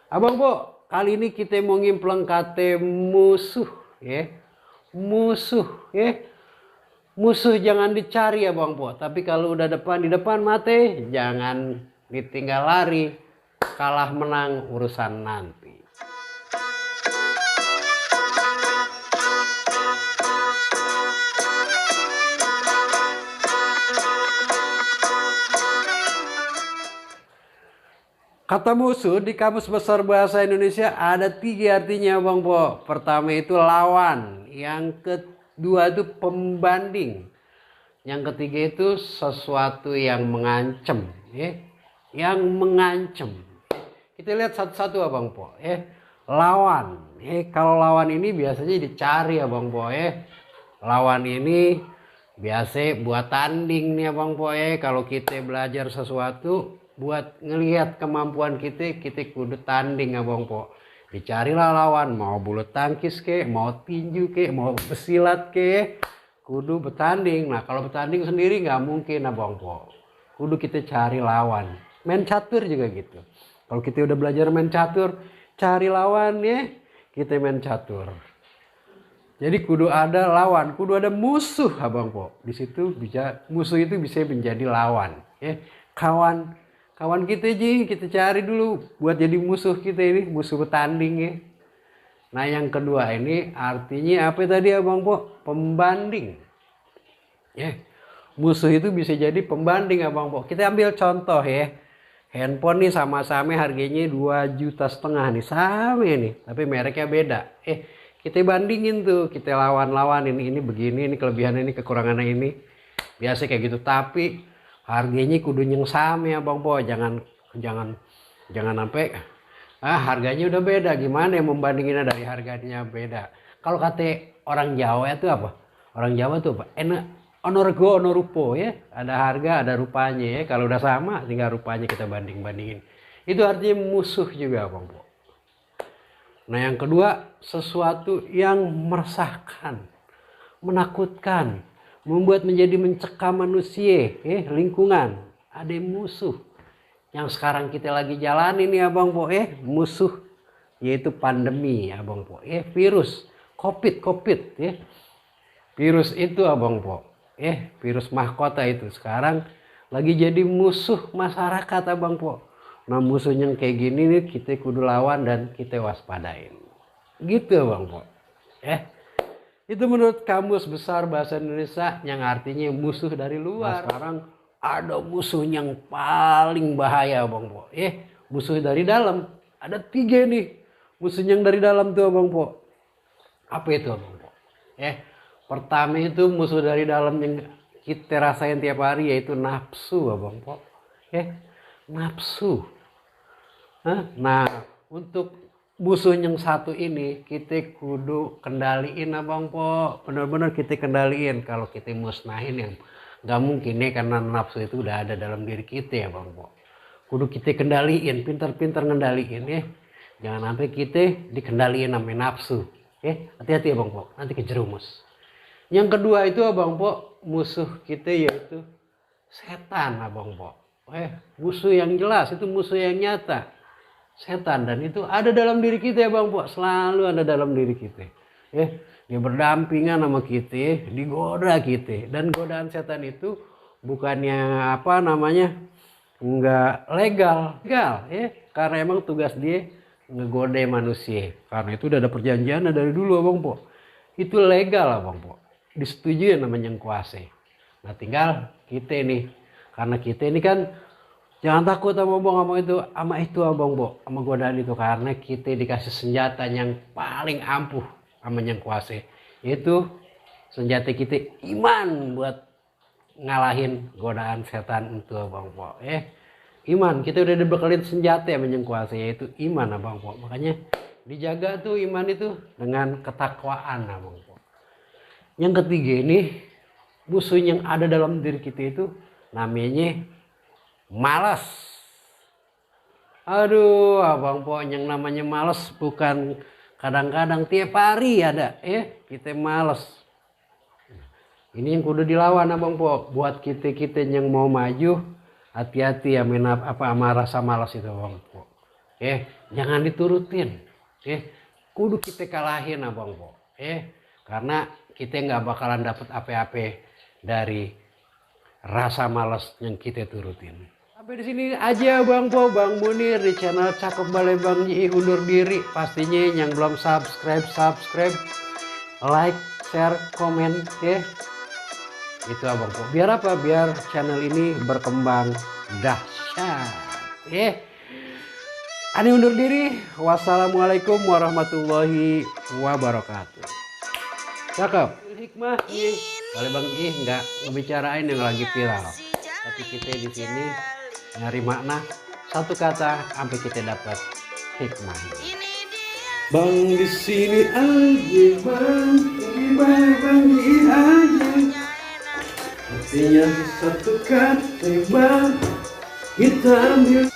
Abang Po, kali ini kita mau ngimplang kate musuh ya. Musuh ya. Musuh jangan dicari ya Bang Po, tapi kalau udah di depan mate, jangan ditinggal lari. Kalah menang urusan nanti. Kata musuh di Kamus Besar Bahasa Indonesia ada 3 artinya Bang Po. Pertama itu lawan, yang kedua itu pembanding, yang ketiga itu sesuatu yang mengancam, ya. Yang mengancam. Kita lihat satu-satu Abang Po, ya. Lawan, kalau lawan ini biasanya dicari Abang Po, ya. Lawan ini biasa buat tanding nih Abang Po, ya. Kalau kita belajar sesuatu buat ngelihat kemampuan kita kudu tanding Abang Po. Dicarilah lawan, mau bulu tangkis ke, mau tinju ke, mau besilat ke, kudu bertanding. Nah kalau bertanding sendiri nggak mungkin Abang Po. Kudu kita cari lawan. Main catur juga gitu. Kalau kita udah belajar main catur, cari lawan ya, kita main catur. Jadi kudu ada lawan, kudu ada musuh Abang Po. Di situ bisa musuh itu bisa menjadi lawan. Ya, kawan kita ji, kita cari dulu buat jadi musuh kita ini, musuh bertanding ya. Nah yang kedua ini artinya apa tadi Abang Po? Pembanding. Ya, musuh itu bisa jadi pembanding Abang Po. Kita ambil contoh ya. Handphone nih sama-sama harganya 2,5 juta nih, sama nih, tapi mereknya beda. Kita bandingin tuh, kita lawan-lawan ini begini, ini kelebihan ini, kekurangannya ini. Biasa kayak gitu, tapi harganya kudu yang sama ya Bang Po. Jangan sampai harganya udah beda. Gimana yang membandinginnya dari harganya beda? Kalau kata orang Jawa itu apa? Orang Jawa tuh apa? Enak ono rego ono rupo ya. Ada harga, ada rupanya ya. Kalau udah sama tinggal rupanya kita bandingin. Itu artinya musuh juga Bang Po. Nah yang kedua, sesuatu yang meresahkan, menakutkan, membuat menjadi mencekam manusia, lingkungan. Ada musuh yang sekarang kita lagi jalani nih Abang Po, musuh yaitu pandemi Abang Po, virus COVID ya. Virus itu Abang Po, virus mahkota itu sekarang lagi jadi musuh masyarakat Abang Po. Nah musuh yang kayak gini nih kita kudu lawan dan kita waspadain. Gitu Bang Po. Itu menurut Kamus Besar Bahasa Indonesia yang artinya musuh dari luar. Nah, sekarang ada musuh yang paling bahaya Bang Po. Musuh dari dalam. Ada 3 nih. Musuh yang dari dalam tuh Bang Po. Apa itu Bang Po? Pertama itu musuh dari dalam yang kita rasain tiap hari yaitu nafsu Bang Po. Nafsu. Nah untuk musuh yang satu ini kita kudu kendaliin Abang Po. Bener-bener kita kendaliin. Kalau kita musnahin yang gak mungkin ya, karena nafsu itu udah ada dalam diri kita ya Bang Po. Kudu kita kendaliin, pintar-pintar ngendaliin ya. Jangan sampai kita dikendaliin namanya nafsu. Hati-hati ya Bang Po, nanti kejerumus. Yang kedua itu Abang Po, musuh kita yaitu setan Abang Po. Musuh yang jelas, itu musuh yang nyata. Setan, dan itu ada dalam diri kita ya Bang Po, selalu ada dalam diri kita. Dia berdampingan sama kita, digoda kita. Dan godaan setan itu bukannya apa namanya enggak legal, karena emang tugas dia ngegoda manusia. Karena itu udah ada perjanjian dari dulu Bang Po. Itu legal Bang Po, disetujui namanya yang kuasa. Nah tinggal kita nih, karena kita ini kan jangan takut sama ngomong itu Abang Bo, sama godaan itu, karena kita dikasih senjata yang paling ampuh sama yang kuasa. Itu senjata kita iman buat ngalahin godaan setan itu Abang Bo. Iman, kita udah dibekalin senjata sama yang kuasa, yaitu iman Abang Bo. Makanya dijaga tuh iman itu dengan ketakwaan Abang Bo. Yang ketiga ini, musuh yang ada dalam diri kita itu namanya malas. Aduh Abang Po, yang namanya malas bukan kadang-kadang, tiap hari ada kita malas. Ini yang kudu dilawan Abang Po. Buat kita yang mau maju, hati-hati ya sama rasa malas itu Abang Po. Jangan diturutin, kudu kita kalahin abang po, karena kita nggak bakalan dapet apa-apa dari rasa malas yang kita turutin. Sampai di sini aja bang po, Bang Munir di channel Cakep Balai Bang Yi undur diri. Pastinya yang belum subscribe, like, share, komen, itu abang po. Biar apa? Biar channel ini berkembang dahsyat. Ani undur diri. Wassalamualaikum warahmatullahi wabarakatuh. Cakep. Hikmah nih. Balai Bang Ih nggak ngebicarain yang lagi viral, tapi kita di sini nyari makna satu kata sampai kita dapat hikmah. Bang di sini aja bang, bang Ih aja. Artinya satu kata bang, kita ambil.